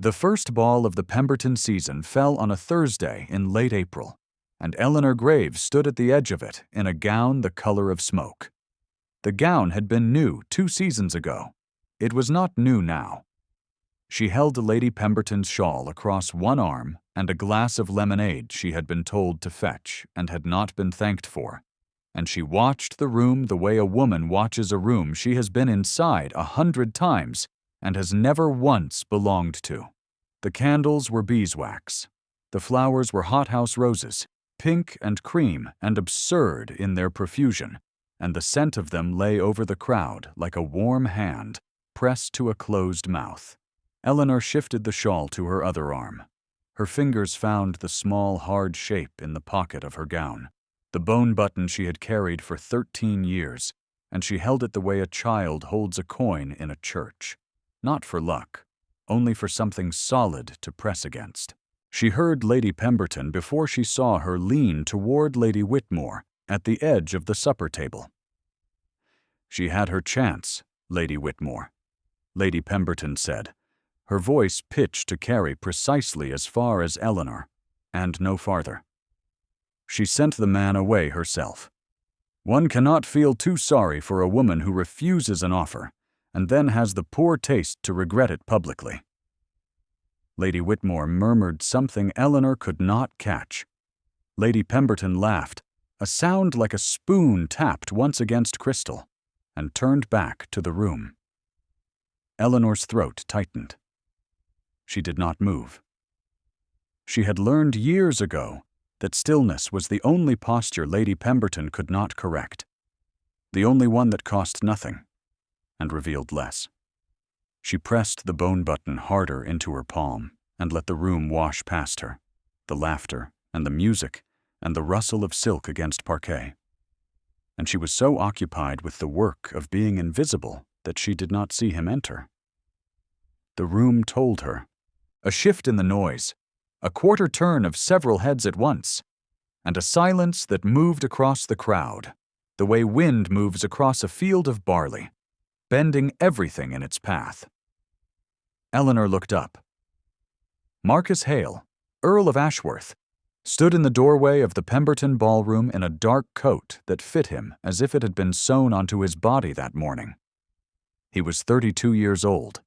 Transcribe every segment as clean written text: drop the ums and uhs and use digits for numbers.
The first ball of the Pemberton season fell on a Thursday in late April, and Eleanor Graves stood at the edge of it in a gown the color of smoke. The gown had been new 2 seasons ago. It was not new now. She held Lady Pemberton's shawl across one arm and a glass of lemonade she had been told to fetch and had not been thanked for, and she watched the room the way a woman watches a room she has been inside 100 times and has never once belonged to. The candles were beeswax. The flowers were hothouse roses, pink and cream and absurd in their profusion, and the scent of them lay over the crowd like a warm hand pressed to a closed mouth. Eleanor shifted the shawl to her other arm. Her fingers found the small, hard shape in the pocket of her gown, the bone button she had carried for 13 years, and she held it the way a child holds a coin in a church. Not for luck, only for something solid to press against. She heard Lady Pemberton before she saw her lean toward Lady Whitmore at the edge of the supper table. She had her chance, Lady Whitmore, Lady Pemberton said, her voice pitched to carry precisely as far as Eleanor, and no farther. She sent the man away herself. One cannot feel too sorry for a woman who refuses an offer, and then has the poor taste to regret it publicly. Lady Whitmore murmured something Eleanor could not catch. Lady Pemberton laughed, a sound like a spoon tapped once against crystal, and turned back to the room. Eleanor's throat tightened. She did not move. She had learned years ago that stillness was the only posture Lady Pemberton could not correct, the only one that cost nothing and revealed less. She pressed the bone button harder into her palm and let the room wash past her, the laughter and the music and the rustle of silk against parquet. And she was so occupied with the work of being invisible that she did not see him enter. The room told her. A shift in the noise, a quarter turn of several heads at once, and a silence that moved across the crowd, the way wind moves across a field of barley, bending everything in its path. Eleanor looked up. Marcus Hale, Earl of Ashworth, stood in the doorway of the Pemberton ballroom in a dark coat that fit him as if it had been sewn onto his body that morning. He was 32 years old.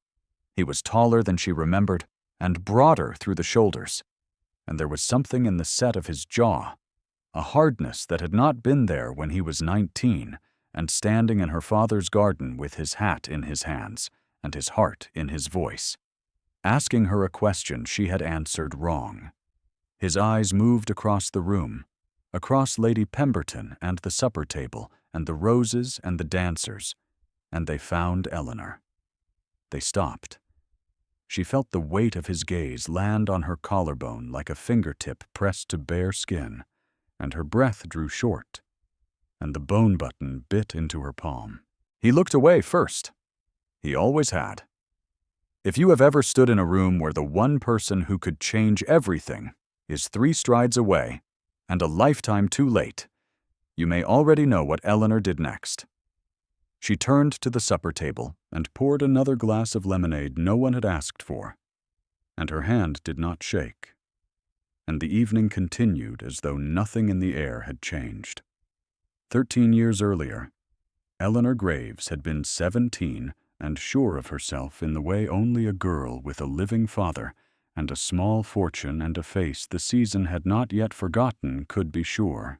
He was taller than she remembered and broader through the shoulders, and there was something in the set of his jaw, a hardness that had not been there when he was 19 and standing in her father's garden with his hat in his hands and his heart in his voice, asking her a question she had answered wrong. His eyes moved across the room, across Lady Pemberton and the supper table and the roses and the dancers, and they found Eleanor. They stopped. She felt the weight of his gaze land on her collarbone like a fingertip pressed to bare skin, and her breath drew short, and the bone button bit into her palm. He looked away first. He always had. If you have ever stood in a room where the one person who could change everything is 3 strides away and a lifetime too late, you may already know what Eleanor did next. She turned to the supper table and poured another glass of lemonade no one had asked for, and her hand did not shake, and the evening continued as though nothing in the air had changed. 13 years earlier, Eleanor Graves had been 17 and sure of herself in the way only a girl with a living father and a small fortune and a face the season had not yet forgotten could be sure.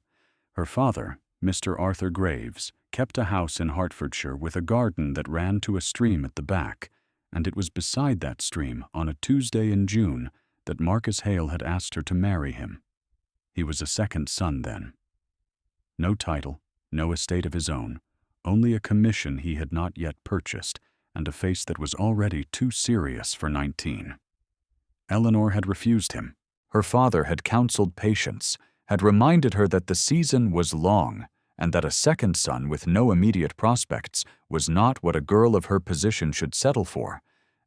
Her father, Mr. Arthur Graves, kept a house in Hertfordshire with a garden that ran to a stream at the back, and it was beside that stream on a Tuesday in June that Marcus Hale had asked her to marry him. He was a second son then. No title, no estate of his own, only a commission he had not yet purchased, and a face that was already too serious for 19. Eleanor had refused him. Her father had counseled patience, had reminded her that the season was long, and that a second son with no immediate prospects was not what a girl of her position should settle for,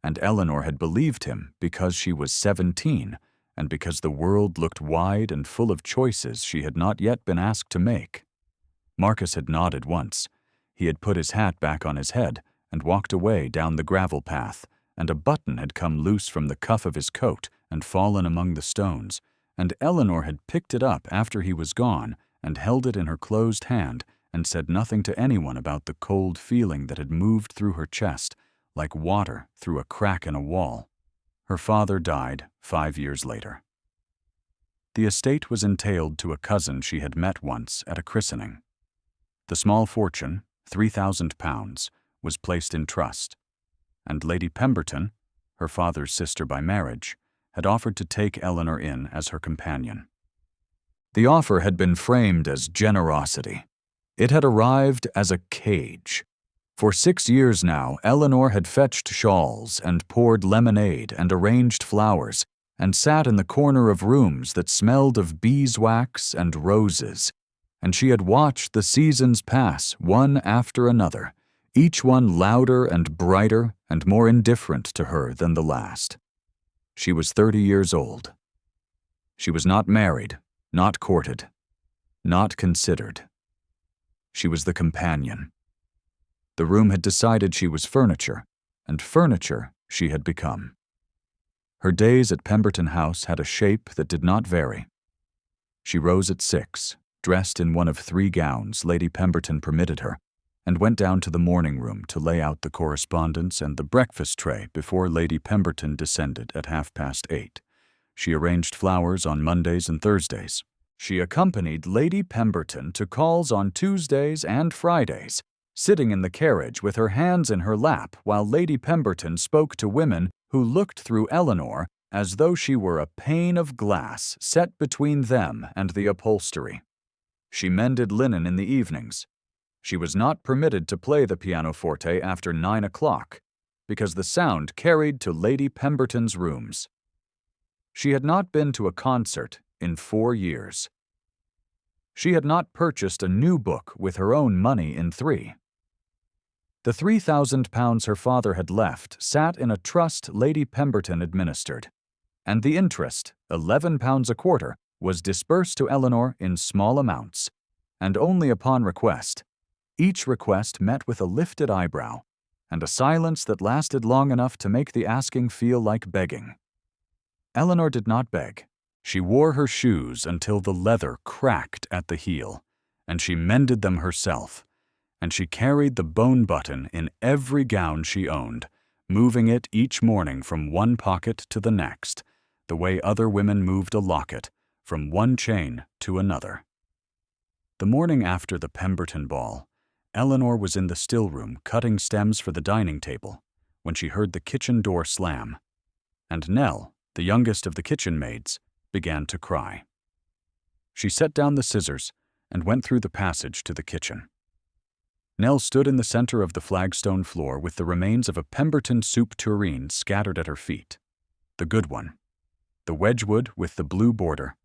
and Eleanor had believed him because she was 17, and because the world looked wide and full of choices she had not yet been asked to make. Marcus had nodded once. He had put his hat back on his head and walked away down the gravel path, and a button had come loose from the cuff of his coat and fallen among the stones, and Eleanor had picked it up after he was gone and held it in her closed hand and said nothing to anyone about the cold feeling that had moved through her chest like water through a crack in a wall. Her father died 5 years later. The estate was entailed to a cousin she had met once at a christening. The small fortune, £3,000, was placed in trust, and Lady Pemberton, her father's sister by marriage, had offered to take Eleanor in as her companion. The offer had been framed as generosity. It had arrived as a cage. For 6 years now, Eleanor had fetched shawls and poured lemonade and arranged flowers and sat in the corner of rooms that smelled of beeswax and roses, and she had watched the seasons pass one after another, each one louder and brighter and more indifferent to her than the last. She was 30 years old. She was not married, not courted, not considered. She was the companion. The room had decided she was furniture, and furniture she had become. Her days at Pemberton House had a shape that did not vary. She rose at 6, dressed in one of 3 gowns Lady Pemberton permitted her, and went down to the morning room to lay out the correspondence and the breakfast tray before Lady Pemberton descended at 8:30. She arranged flowers on Mondays and Thursdays. She accompanied Lady Pemberton to calls on Tuesdays and Fridays, sitting in the carriage with her hands in her lap while Lady Pemberton spoke to women who looked through Eleanor as though she were a pane of glass set between them and the upholstery. She mended linen in the evenings. She was not permitted to play the pianoforte after 9 o'clock, because the sound carried to Lady Pemberton's rooms. She had not been to a concert in 4 years. She had not purchased a new book with her own money in 3. The £3,000 her father had left sat in a trust Lady Pemberton administered, and the interest, £11 a quarter, was disbursed to Eleanor in small amounts, and only upon request. Each request met with a lifted eyebrow, and a silence that lasted long enough to make the asking feel like begging. Eleanor did not beg. She wore her shoes until the leather cracked at the heel, and she mended them herself, and she carried the bone button in every gown she owned, moving it each morning from one pocket to the next, the way other women moved a locket, from one chain to another. The morning after the Pemberton ball, Eleanor was in the still-room cutting stems for the dining table when she heard the kitchen door slam, and Nell, the youngest of the kitchen maids, began to cry. She set down the scissors and went through the passage to the kitchen. Nell stood in the center of the flagstone floor with the remains of a Pemberton soup tureen scattered at her feet, the good one, the Wedgwood with the blue border,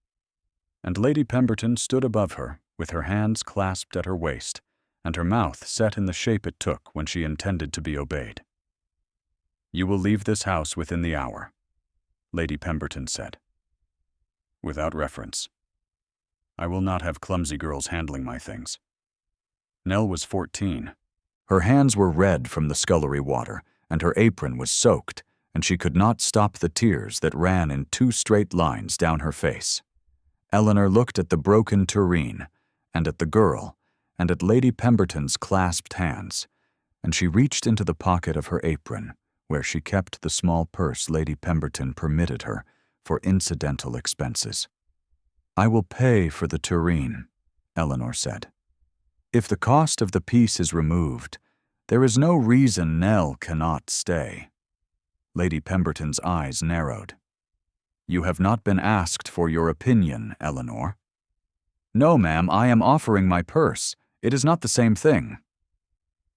and Lady Pemberton stood above her with her hands clasped at her waist and her mouth set in the shape it took when she intended to be obeyed. "You will leave this house within the hour," Lady Pemberton said. "Without reference. I will not have clumsy girls handling my things." Nell was 14. Her hands were red from the scullery water, and her apron was soaked, and she could not stop the tears that ran in 2 straight lines down her face. Eleanor looked at the broken tureen, and at the girl, and at Lady Pemberton's clasped hands, and she reached into the pocket of her apron, where she kept the small purse Lady Pemberton permitted her for incidental expenses. "I will pay for the tureen," Eleanor said. "If the cost of the piece is removed, there is no reason Nell cannot stay." Lady Pemberton's eyes narrowed. "You have not been asked for your opinion, Eleanor." "No, ma'am, I am offering my purse. It is not the same thing."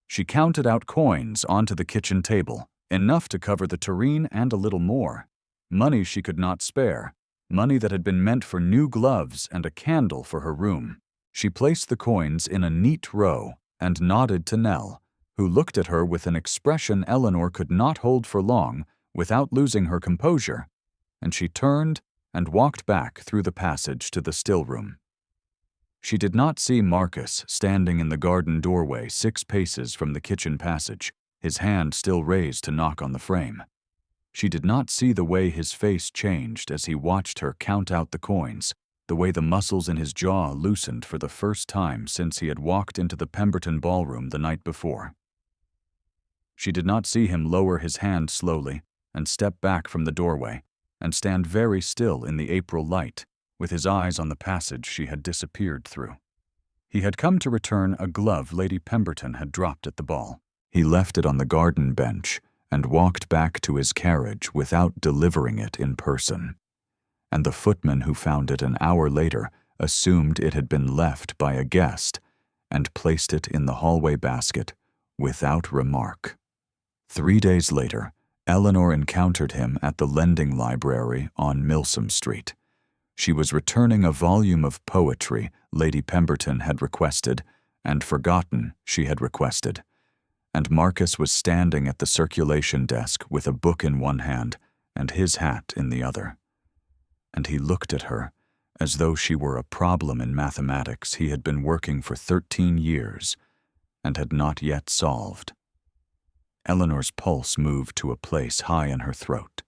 She counted out coins onto the kitchen table, enough to cover the tureen and a little more. Money she could not spare, money that had been meant for new gloves and a candle for her room. She placed the coins in a neat row and nodded to Nell, who looked at her with an expression Eleanor could not hold for long without losing her composure, and she turned and walked back through the passage to the still room. She did not see Marcus standing in the garden doorway 6 paces from the kitchen passage, his hand still raised to knock on the frame. She did not see the way his face changed as he watched her count out the coins, the way the muscles in his jaw loosened for the first time since he had walked into the Pemberton ballroom the night before. She did not see him lower his hand slowly and step back from the doorway and stand very still in the April light, with his eyes on the passage she had disappeared through. He had come to return a glove Lady Pemberton had dropped at the ball. He left it on the garden bench and walked back to his carriage without delivering it in person. And the footman who found it an hour later assumed it had been left by a guest and placed it in the hallway basket without remark. 3 days later, Eleanor encountered him at the lending library on Milsom Street. She was returning a volume of poetry Lady Pemberton had requested and forgotten she had requested, and Marcus was standing at the circulation desk with a book in one hand and his hat in the other. And he looked at her as though she were a problem in mathematics he had been working for 13 years and had not yet solved. Eleanor's pulse moved to a place high in her throat.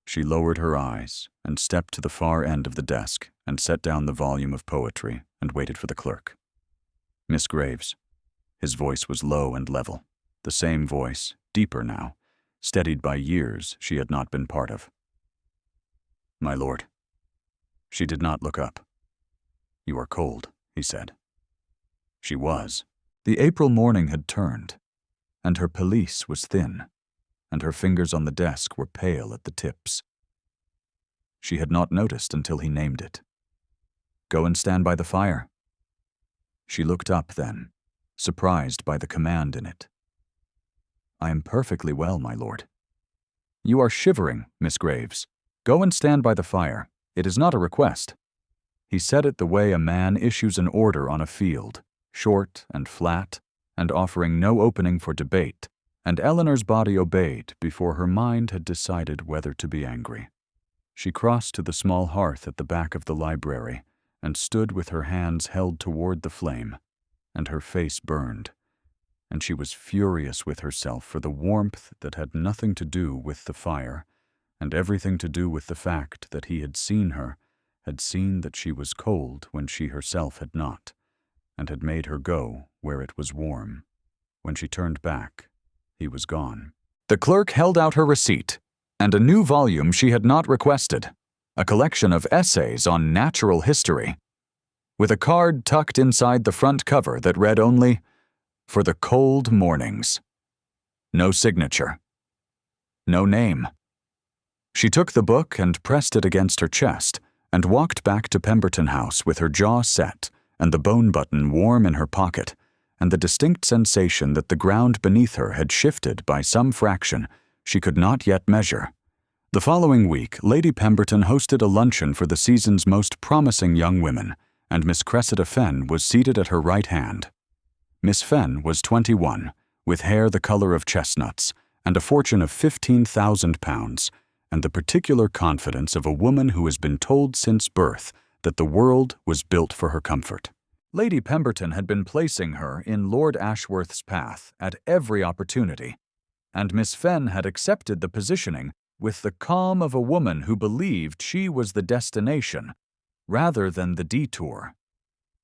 She lowered her eyes and stepped to the far end of the desk and set down the volume of poetry and waited for the clerk. "Miss Graves." His voice was low and level, the same voice, deeper now, steadied by years she had not been part of. "My lord." She did not look up. "You are cold," he said. She was. The April morning had turned, and her pelisse was thin, and her fingers on the desk were pale at the tips. She had not noticed until he named it. "Go and stand by the fire." She looked up then, surprised by the command in it. "I am perfectly well, my lord." "You are shivering, Miss Graves. Go and stand by the fire. It is not a request." He said it the way a man issues an order on a field, short and flat, and offering no opening for debate, and Eleanor's body obeyed before her mind had decided whether to be angry. She crossed to the small hearth at the back of the library and stood with her hands held toward the flame, and her face burned, and she was furious with herself for the warmth that had nothing to do with the fire, and everything to do with the fact that he had seen her, had seen that she was cold when she herself had not, and had made her go where it was warm. When she turned back, he was gone. The clerk held out her receipt, and a new volume she had not requested, a collection of essays on natural history, with a card tucked inside the front cover that read only, "For the cold mornings." No signature. No name. She took the book and pressed it against her chest, and walked back to Pemberton House with her jaw set and the bone button warm in her pocket, and the distinct sensation that the ground beneath her had shifted by some fraction she could not yet measure. The following week, Lady Pemberton hosted a luncheon for the season's most promising young women, and Miss Cressida Fenn was seated at her right hand. Miss Fenn was 21, with hair the color of chestnuts, and a fortune of £15,000, and the particular confidence of a woman who has been told since birth that the world was built for her comfort. Lady Pemberton had been placing her in Lord Ashworth's path at every opportunity, and Miss Fenn had accepted the positioning with the calm of a woman who believed she was the destination rather than the detour.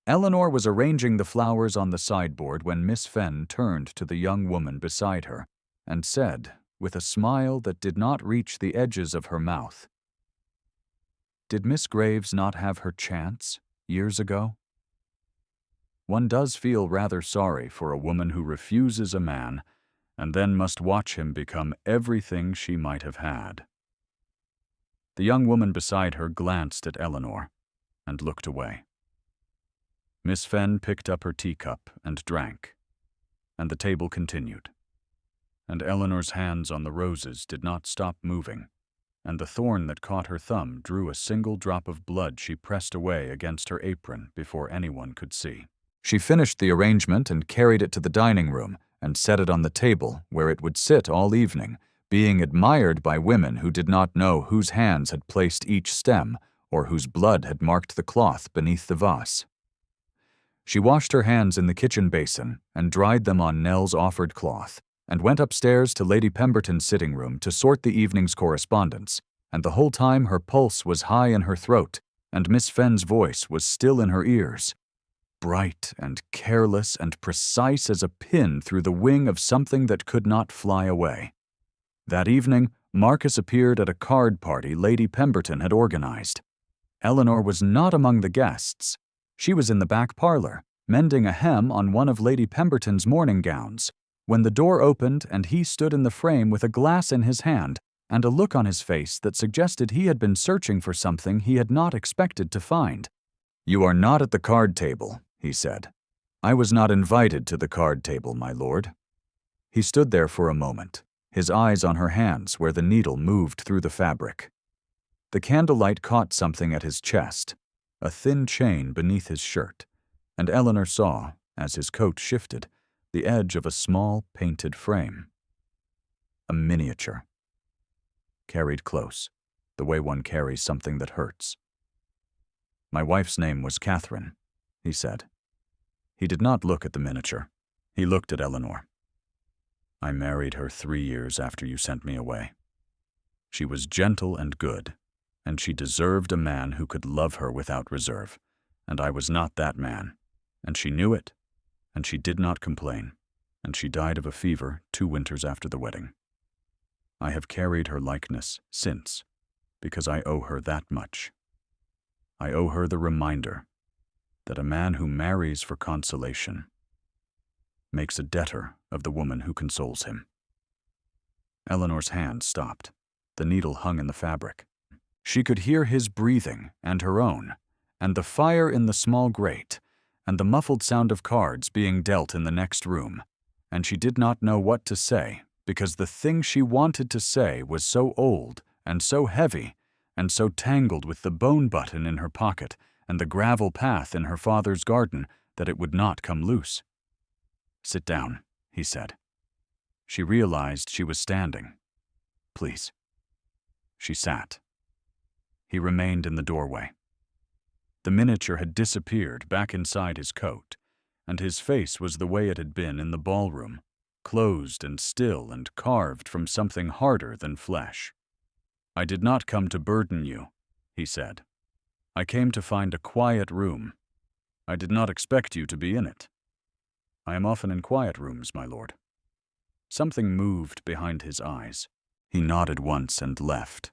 Eleanor was arranging the flowers on the sideboard when Miss Fenn turned to the young woman beside her and said, with a smile that did not reach the edges of her mouth, "Did Miss Graves not have her chance years ago? One does feel rather sorry for a woman who refuses a man and then must watch him become everything she might have had." The young woman beside her glanced at Eleanor and looked away. Miss Fenn picked up her teacup and drank, and the table continued. And Eleanor's hands on the roses did not stop moving, and the thorn that caught her thumb drew a single drop of blood she pressed away against her apron before anyone could see. She finished the arrangement and carried it to the dining room and set it on the table where it would sit all evening, being admired by women who did not know whose hands had placed each stem or whose blood had marked the cloth beneath the vase. She washed her hands in the kitchen basin and dried them on Nell's offered cloth, and went upstairs to Lady Pemberton's sitting room to sort the evening's correspondence, and the whole time her pulse was high in her throat, and Miss Fenn's voice was still in her ears, bright and careless and precise as a pin through the wing of something that could not fly away. That evening, Marcus appeared at a card party Lady Pemberton had organized. Eleanor was not among the guests. She was in the back parlor, mending a hem on one of Lady Pemberton's morning gowns, when the door opened and he stood in the frame with a glass in his hand and a look on his face that suggested he had been searching for something he had not expected to find. "You are not at the card table," he said. "I was not invited to the card table, my lord." He stood there for a moment, his eyes on her hands where the needle moved through the fabric. The candlelight caught something at his chest, a thin chain beneath his shirt, and Eleanor saw, as his coat shifted, the edge of a small painted frame. A miniature. Carried close, the way one carries something that hurts. "My wife's name was Catherine," he said. He did not look at the miniature. He looked at Eleanor. "I married her 3 years after you sent me away. She was gentle and good, and she deserved a man who could love her without reserve, and I was not that man, and she knew it, and she did not complain, and she died of a fever 2 winters after the wedding. I have carried her likeness since, because I owe her that much. I owe her the reminder that a man who marries for consolation makes a debtor of the woman who consoles him." Eleanor's hand stopped. The needle hung in the fabric. She could hear his breathing and her own, and the fire in the small grate, and the muffled sound of cards being dealt in the next room, and she did not know what to say, because the thing she wanted to say was so old and so heavy and so tangled with the bone button in her pocket and the gravel path in her father's garden that it would not come loose. "Sit down," he said. She realized she was standing. "Please." She sat. He remained in the doorway. The miniature had disappeared back inside his coat, and his face was the way it had been in the ballroom, closed and still and carved from something harder than flesh. "I did not come to burden you," he said. "I came to find a quiet room. I did not expect you to be in it. I am often in quiet rooms, my lord." Something moved behind his eyes. He nodded once and left,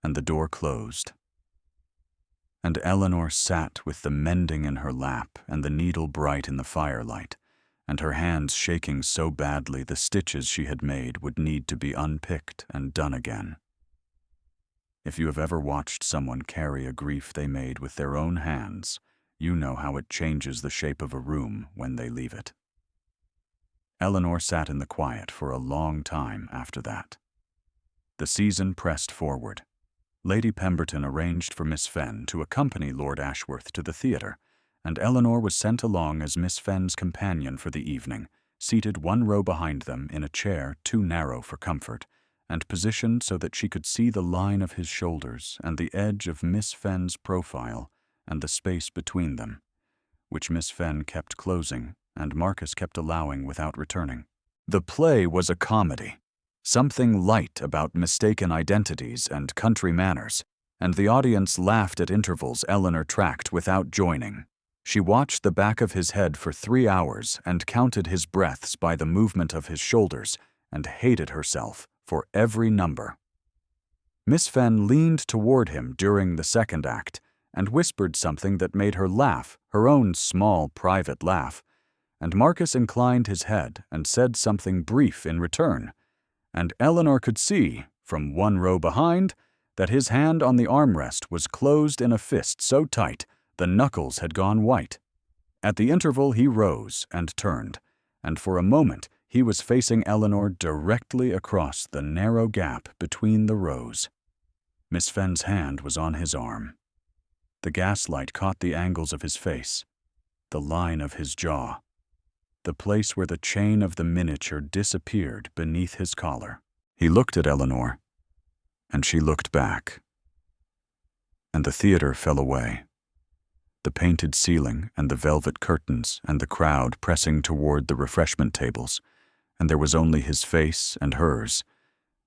and the door closed. And Eleanor sat with the mending in her lap and the needle bright in the firelight, and her hands shaking so badly the stitches she had made would need to be unpicked and done again. If you have ever watched someone carry a grief they made with their own hands, you know how it changes the shape of a room when they leave it. Eleanor sat in the quiet for a long time after that. The season pressed forward. Lady Pemberton arranged for Miss Fenn to accompany Lord Ashworth to the theatre, and Eleanor was sent along as Miss Fenn's companion for the evening, seated 1 row behind them in a chair too narrow for comfort, and positioned so that she could see the line of his shoulders and the edge of Miss Fenn's profile and the space between them, which Miss Fenn kept closing and Marcus kept allowing without returning. The play was a comedy, something light about mistaken identities and country manners, and the audience laughed at intervals Eleanor tracked without joining. She watched the back of his head for 3 hours and counted his breaths by the movement of his shoulders and hated herself for every number. Miss Fenn leaned toward him during the second act and whispered something that made her laugh, her own small private laugh, and Marcus inclined his head and said something brief in return, and Eleanor could see, from 1 row behind, that his hand on the armrest was closed in a fist so tight the knuckles had gone white. At the interval he rose and turned, and for a moment he was facing Eleanor directly across the narrow gap between the rows. Miss Fenn's hand was on his arm. The gaslight caught the angles of his face, the line of his jaw, the place where the chain of the miniature disappeared beneath his collar. He looked at Eleanor, and she looked back. And the theater fell away. The painted ceiling and the velvet curtains and the crowd pressing toward the refreshment tables, and there was only his face and hers,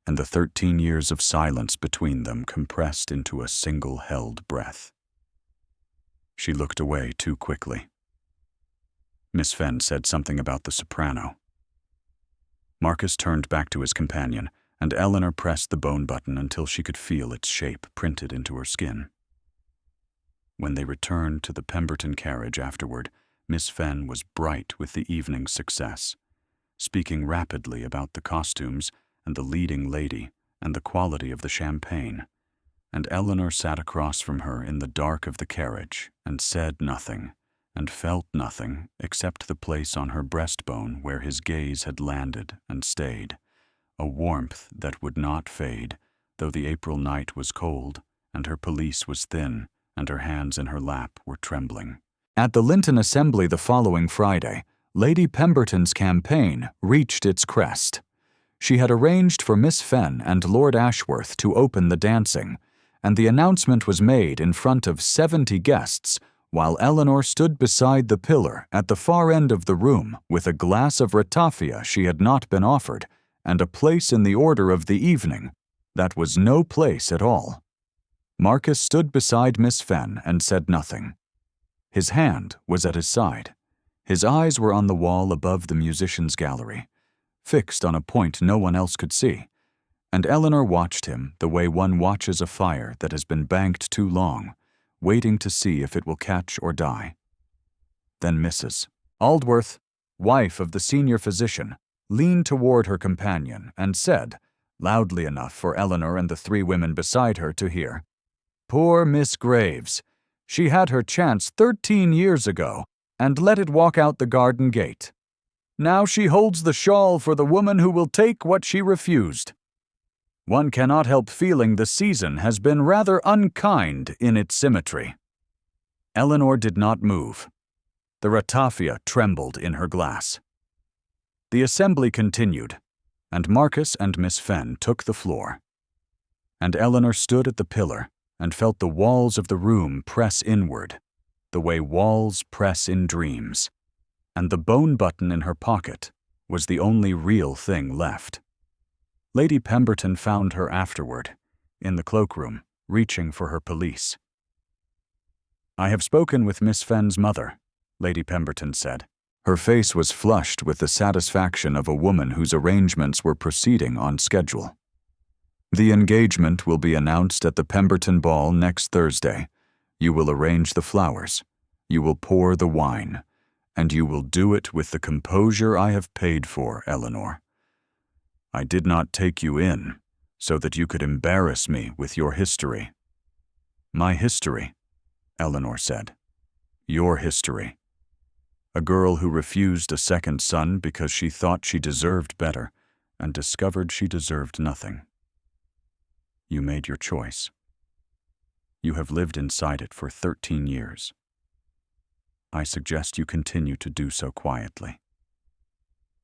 and the 13 years of silence between them compressed into a single held breath. She looked away too quickly. Miss Fenn said something about the soprano. Marcus turned back to his companion, and Eleanor pressed the bone button until she could feel its shape printed into her skin. When they returned to the Pemberton carriage afterward, Miss Fenn was bright with the evening's success, speaking rapidly about the costumes and the leading lady and the quality of the champagne, and Eleanor sat across from her in the dark of the carriage and said nothing and felt nothing except the place on her breastbone where his gaze had landed and stayed, a warmth that would not fade, though the April night was cold and her pelisse was thin and her hands in her lap were trembling. At the Linton Assembly the following Friday, Lady Pemberton's campaign reached its crest. She had arranged for Miss Fenn and Lord Ashworth to open the dancing, and the announcement was made in front of 70 guests, while Eleanor stood beside the pillar at the far end of the room with a glass of ratafia she had not been offered, and a place in the order of the evening that was no place at all. Marcus stood beside Miss Fenn and said nothing. His hand was at his side. His eyes were on the wall above the musicians' gallery, fixed on a point no one else could see, and Eleanor watched him the way one watches a fire that has been banked too long, waiting to see if it will catch or die. Then Mrs. Aldworth, wife of the senior physician, leaned toward her companion and said, loudly enough for Eleanor and the 3 women beside her to hear, "Poor Miss Graves. She had her chance 13 years ago and let it walk out the garden gate. Now she holds the shawl for the woman who will take what she refused. One cannot help feeling the season has been rather unkind in its symmetry." Eleanor did not move. The ratafia trembled in her glass. The assembly continued, and Marcus and Miss Fenn took the floor. And Eleanor stood at the pillar and felt the walls of the room press inward, the way walls press in dreams, and the bone button in her pocket was the only real thing left. Lady Pemberton found her afterward, in the cloakroom, reaching for her pelisse. "I have spoken with Miss Fenn's mother," Lady Pemberton said. Her face was flushed with the satisfaction of a woman whose arrangements were proceeding on schedule. "The engagement will be announced at the Pemberton ball next Thursday. You will arrange the flowers. You will pour the wine. And you will do it with the composure I have paid for, Eleanor. I did not take you in so that you could embarrass me with your history." "My history," Eleanor said. "Your history. A girl who refused a second son because she thought she deserved better and discovered she deserved nothing. You made your choice. You have lived inside it for 13 years. I suggest you continue to do so quietly."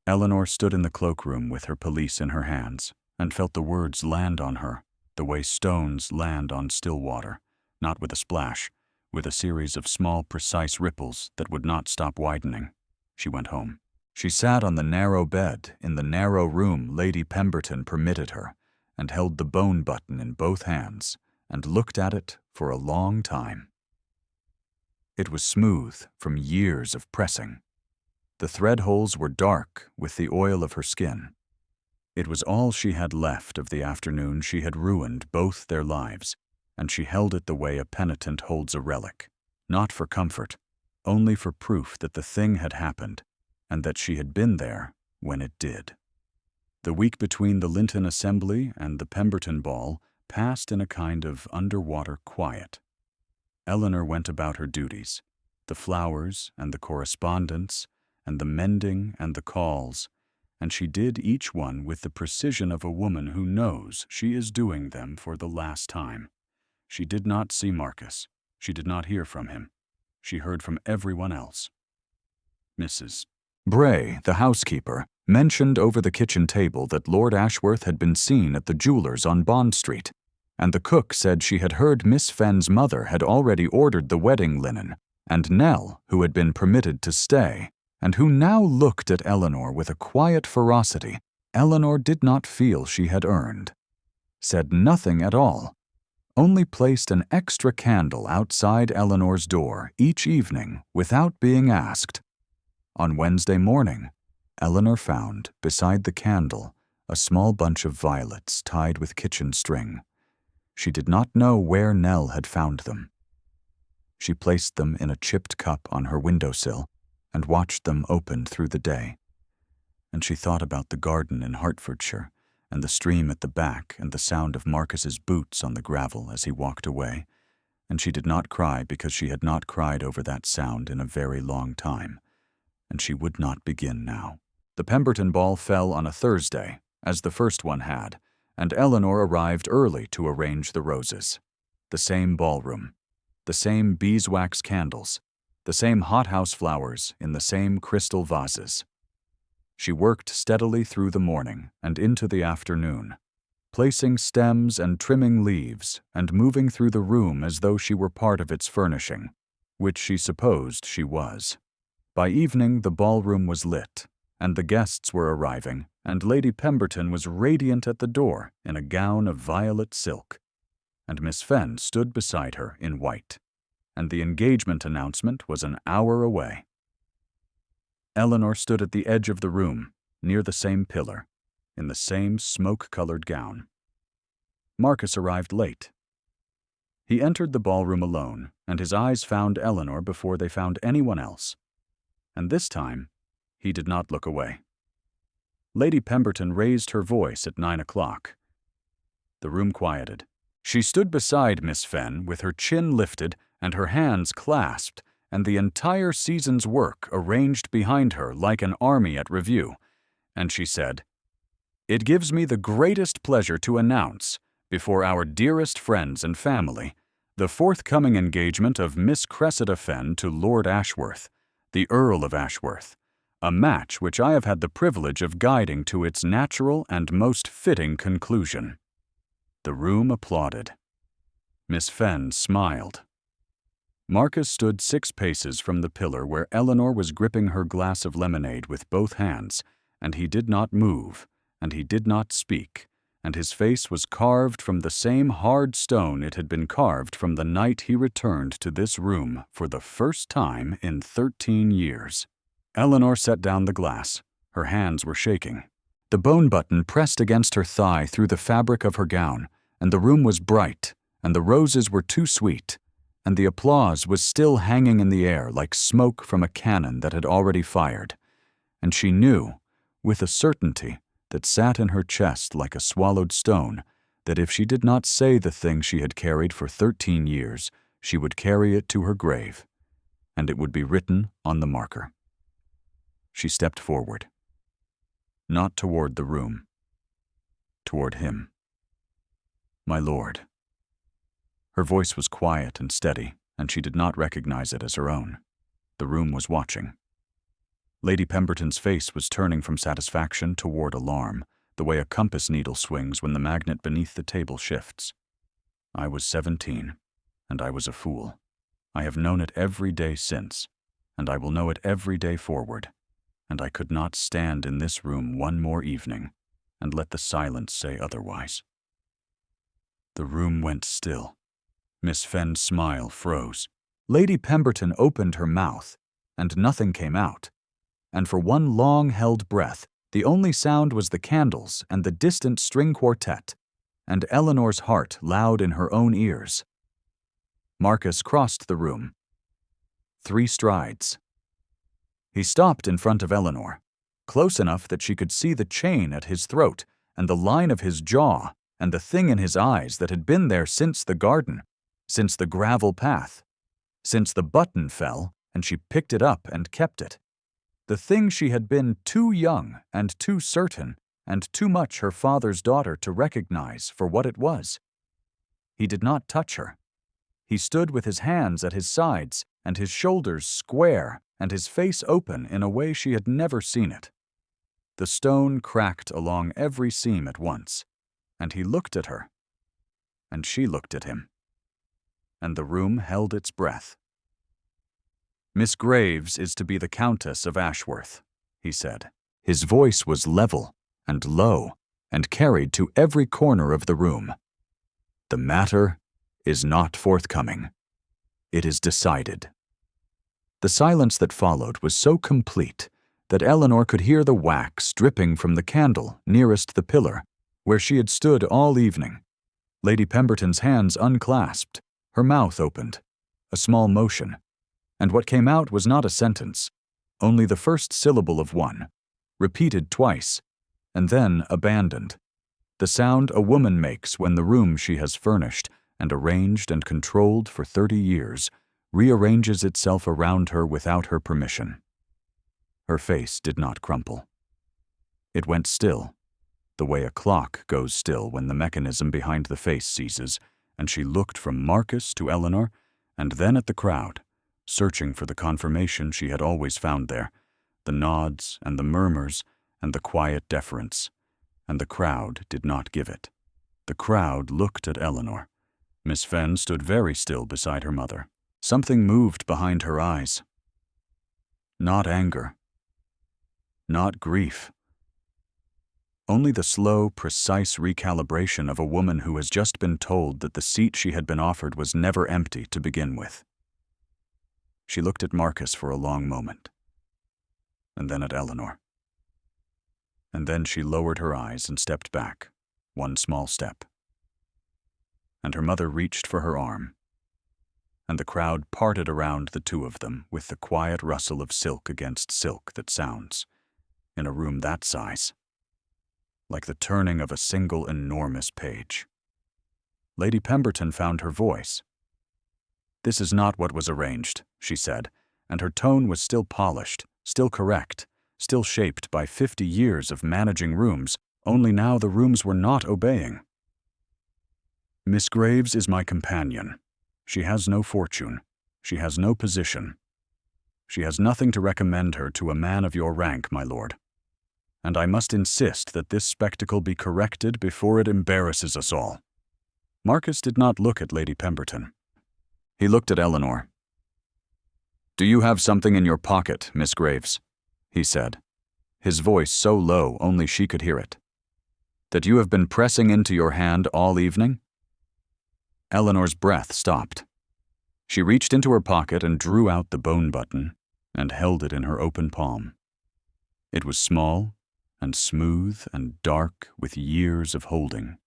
Eleanor stood in the cloakroom with her pelisse in her hands and felt the words land on her the way stones land on still water, not with a splash, with a series of small, precise ripples that would not stop widening. She went home. She sat on the narrow bed in the narrow room Lady Pemberton permitted her and held the bone button in both hands and looked at it for a long time. It was smooth from years of pressing. The thread holes were dark with the oil of her skin. It was all she had left of the afternoon she had ruined both their lives, and she held it the way a penitent holds a relic, not for comfort, only for proof that the thing had happened and that she had been there when it did. The week between the Linton Assembly and the Pemberton ball passed in a kind of underwater quiet. Eleanor went about her duties, the flowers and the correspondence and the mending and the calls, and she did each one with the precision of a woman who knows she is doing them for the last time. She did not see Marcus. She did not hear from him. She heard from everyone else. Mrs. Bray, the housekeeper, mentioned over the kitchen table that Lord Ashworth had been seen at the jeweller's on Bond Street, and the cook said she had heard Miss Fenn's mother had already ordered the wedding linen, and Nell, who had been permitted to stay, and who now looked at Eleanor with a quiet ferocity Eleanor did not feel she had earned, said nothing at all, only placed an extra candle outside Eleanor's door each evening without being asked. On Wednesday morning, Eleanor found, beside the candle, a small bunch of violets tied with kitchen string. She did not know where Nell had found them. She placed them in a chipped cup on her windowsill and watched them open through the day. And she thought about the garden in Hertfordshire, and the stream at the back, and the sound of Marcus's boots on the gravel as he walked away, and she did not cry because she had not cried over that sound in a very long time, and she would not begin now. The Pemberton ball fell on a Thursday, as the first one had, and Eleanor arrived early to arrange the roses. The same ballroom, the same beeswax candles, the same hothouse flowers in the same crystal vases. She worked steadily through the morning and into the afternoon, placing stems and trimming leaves and moving through the room as though she were part of its furnishing, which she supposed she was. By evening the ballroom was lit, and the guests were arriving, and Lady Pemberton was radiant at the door in a gown of violet silk, and Miss Fenn stood beside her in white, and the engagement announcement was an hour away. Eleanor stood at the edge of the room, near the same pillar, in the same smoke-colored gown. Marcus arrived late. He entered the ballroom alone, and his eyes found Eleanor before they found anyone else. And this time, he did not look away. Lady Pemberton raised her voice at 9 o'clock. The room quieted. She stood beside Miss Fenn with her chin lifted and her hands clasped, and the entire season's work arranged behind her like an army at review, and she said, "It gives me the greatest pleasure to announce, before our dearest friends and family, the forthcoming engagement of Miss Cressida Fenn to Lord Ashworth, the Earl of Ashworth, a match which I have had the privilege of guiding to its natural and most fitting conclusion." The room applauded. Miss Fenn smiled. Marcus stood 6 paces from the pillar where Eleanor was gripping her glass of lemonade with both hands, and he did not move, and he did not speak, and his face was carved from the same hard stone it had been carved from the night he returned to this room for the first time in 13 years. Eleanor set down the glass. Her hands were shaking. The bone button pressed against her thigh through the fabric of her gown, and the room was bright, and the roses were too sweet, and the applause was still hanging in the air like smoke from a cannon that had already fired, and she knew, with a certainty that sat in her chest like a swallowed stone, that if she did not say the thing she had carried for 13 years, she would carry it to her grave, and it would be written on the marker. She stepped forward, not toward the room, toward him. "My lord." Her voice was quiet and steady, and she did not recognize it as her own. The room was watching. Lady Pemberton's face was turning from satisfaction toward alarm, the way a compass needle swings when the magnet beneath the table shifts. "I was 17, and I was a fool. I have known it every day since, and I will know it every day forward, and I could not stand in this room one more evening and let the silence say otherwise." The room went still. Miss Fenn's smile froze. Lady Pemberton opened her mouth, and nothing came out, and for one long-held breath, the only sound was the candles and the distant string quartet, and Eleanor's heart loud in her own ears. Marcus crossed the room. 3 strides. He stopped in front of Eleanor, close enough that she could see the chain at his throat and the line of his jaw and the thing in his eyes that had been there since the garden, since the gravel path, since the button fell and she picked it up and kept it. The thing she had been too young and too certain and too much her father's daughter to recognize for what it was. He did not touch her. He stood with his hands at his sides and his shoulders square and his face open in a way she had never seen it. The stone cracked along every seam at once, and he looked at her, and she looked at him, and the room held its breath. "Miss Graves is to be the Countess of Ashworth," he said. His voice was level and low and carried to every corner of the room. "The matter is not forthcoming. It is decided." The silence that followed was so complete that Eleanor could hear the wax dripping from the candle nearest the pillar, where she had stood all evening. Lady Pemberton's hands unclasped, her mouth opened, a small motion, and what came out was not a sentence, only the first syllable of one, repeated twice, and then abandoned. The sound a woman makes when the room she has furnished and arranged and controlled for 30 years rearranges itself around her without her permission. Her face did not crumple. It went still, the way a clock goes still when the mechanism behind the face ceases, and she looked from Marcus to Eleanor and then at the crowd, searching for the confirmation she had always found there, the nods and the murmurs and the quiet deference, and the crowd did not give it. The crowd looked at Eleanor. Miss Fenn stood very still beside her mother. Something moved behind her eyes. Not anger. Not grief. Only the slow, precise recalibration of a woman who has just been told that the seat she had been offered was never empty to begin with. She looked at Marcus for a long moment, and then at Eleanor. And then she lowered her eyes and stepped back, one small step. And her mother reached for her arm, and the crowd parted around the two of them with the quiet rustle of silk against silk that sounds, in a room that size, like the turning of a single enormous page. Lady Pemberton found her voice. "This is not what was arranged," she said, and her tone was still polished, still correct, still shaped by 50 years of managing rooms, only now the rooms were not obeying. "Miss Graves is my companion. She has no fortune. She has no position. She has nothing to recommend her to a man of your rank, my lord. And I must insist that this spectacle be corrected before it embarrasses us all." Marcus did not look at Lady Pemberton. He looked at Eleanor. "Do you have something in your pocket, Miss Graves?" he said, his voice so low only she could hear it. "That you have been pressing into your hand all evening?" Eleanor's breath stopped. She reached into her pocket and drew out the bone button and held it in her open palm. It was small and smooth and dark with years of holding.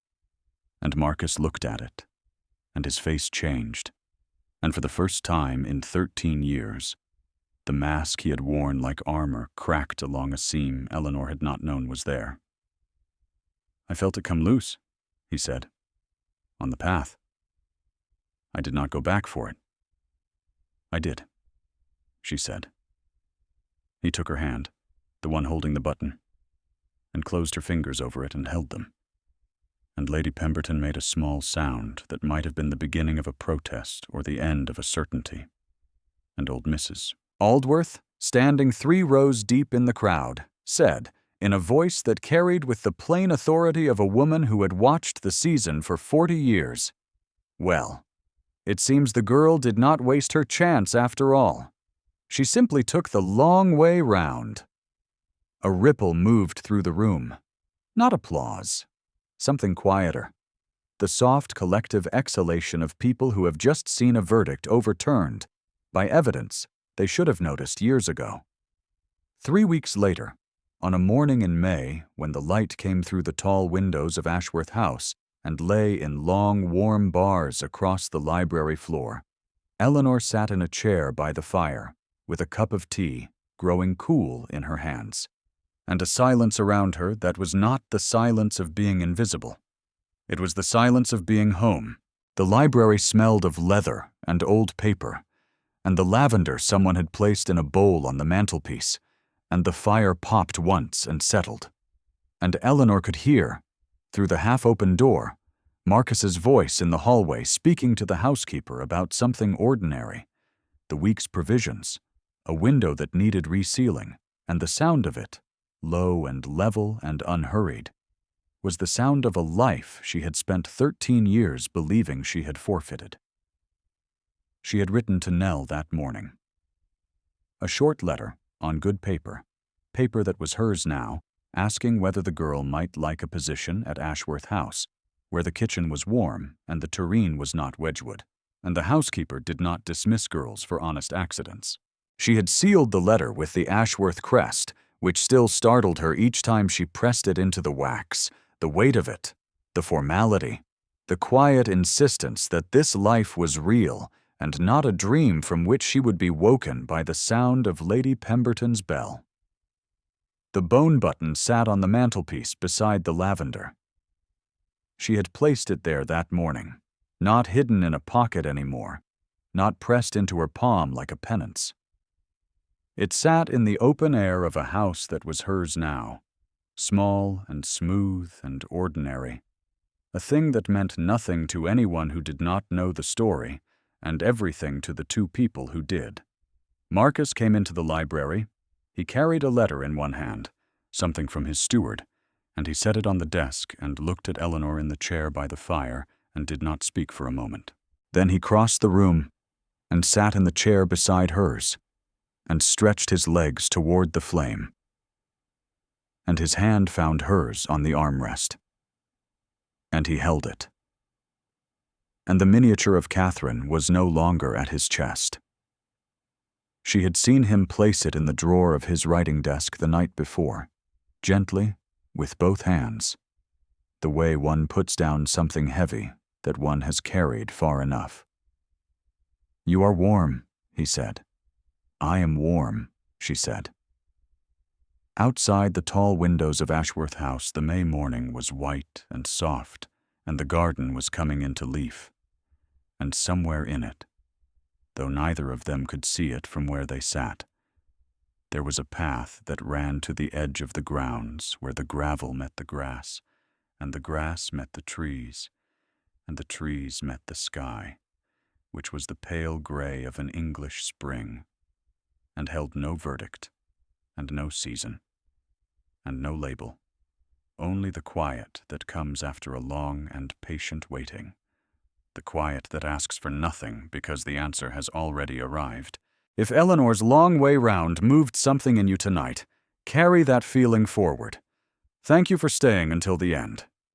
And Marcus looked at it, and his face changed, and for the first time in 13 years, the mask he had worn like armor cracked along a seam Eleanor had not known was there. "I felt it come loose," he said, "on the path. I did not go back for it." "I did," she said. He took her hand, the one holding the button, and closed her fingers over it and held them. And Lady Pemberton made a small sound that might have been the beginning of a protest or the end of a certainty. And old Mrs. Aldworth, standing 3 rows deep in the crowd, said, in a voice that carried with the plain authority of a woman who had watched the season for 40 years, "Well, it seems the girl did not waste her chance after all. She simply took the long way round." A ripple moved through the room. Not applause. Something quieter. The soft collective exhalation of people who have just seen a verdict overturned by evidence they should have noticed years ago. 3 weeks later, on a morning in May when the light came through the tall windows of Ashworth House and lay in long, warm bars across the library floor, Eleanor sat in a chair by the fire with a cup of tea growing cool in her hands, and a silence around her that was not the silence of being invisible. It was the silence of being home. The library smelled of leather and old paper, and the lavender someone had placed in a bowl on the mantelpiece, and the fire popped once and settled. And Eleanor could hear, through the half-open door, Marcus's voice in the hallway speaking to the housekeeper about something ordinary, the week's provisions, a window that needed resealing, and the sound of it, low and level and unhurried, was the sound of a life she had spent 13 years believing she had forfeited. She had written to Nell that morning. A short letter, on good paper, paper that was hers now, asking whether the girl might like a position at Ashworth House, where the kitchen was warm and the tureen was not Wedgwood, and the housekeeper did not dismiss girls for honest accidents. She had sealed the letter with the Ashworth crest, which still startled her each time she pressed it into the wax, the weight of it, the formality, the quiet insistence that this life was real and not a dream from which she would be woken by the sound of Lady Pemberton's bell. The bone button sat on the mantelpiece beside the lavender. She had placed it there that morning, not hidden in a pocket anymore, not pressed into her palm like a penance. It sat in the open air of a house that was hers now, small and smooth and ordinary, a thing that meant nothing to anyone who did not know the story, and everything to the two people who did. Marcus came into the library. He carried a letter in one hand, something from his steward, and he set it on the desk and looked at Eleanor in the chair by the fire and did not speak for a moment. Then he crossed the room and sat in the chair beside hers and stretched his legs toward the flame, and his hand found hers on the armrest, and he held it. And the miniature of Catherine was no longer at his chest. She had seen him place it in the drawer of his writing desk the night before, gently, with both hands, the way one puts down something heavy that one has carried far enough. "You are warm," he said. "I am warm," she said. Outside the tall windows of Ashworth House, the May morning was white and soft, and the garden was coming into leaf. And somewhere in it, though neither of them could see it from where they sat, there was a path that ran to the edge of the grounds where the gravel met the grass, and the grass met the trees, and the trees met the sky, which was the pale gray of an English spring, and held no verdict, and no season, and no label, only the quiet that comes after a long and patient waiting, the quiet that asks for nothing because the answer has already arrived. If Eleanor's long way round moved something in you tonight, carry that feeling forward. Thank you for staying until the end.